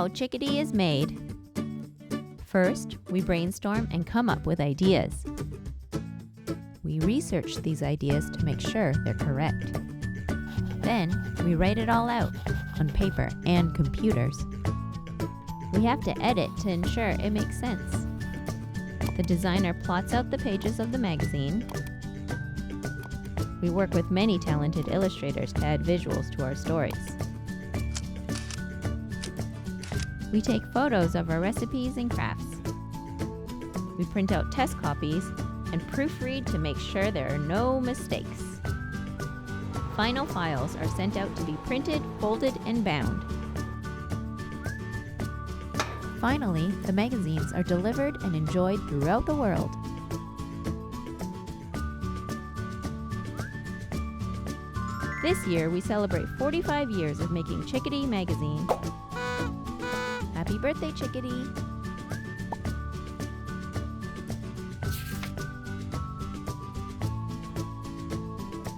how Chickadee is made. First, we brainstorm and come up with ideas. We research these ideas to make sure they're correct. Then, we write it all out on paper and computers. We have to edit to ensure it makes sense. The designer plots out the pages of the magazine. We work with many talented illustrators to add visuals to our stories. We take photos of our recipes and crafts. We print out test copies and proofread to make sure there are no mistakes. Final files are sent out to be printed, folded, and bound. Finally, the magazines are delivered and enjoyed throughout the world. This year, we celebrate 45 years of making Chickadee magazine. Happy birthday, Chickadee!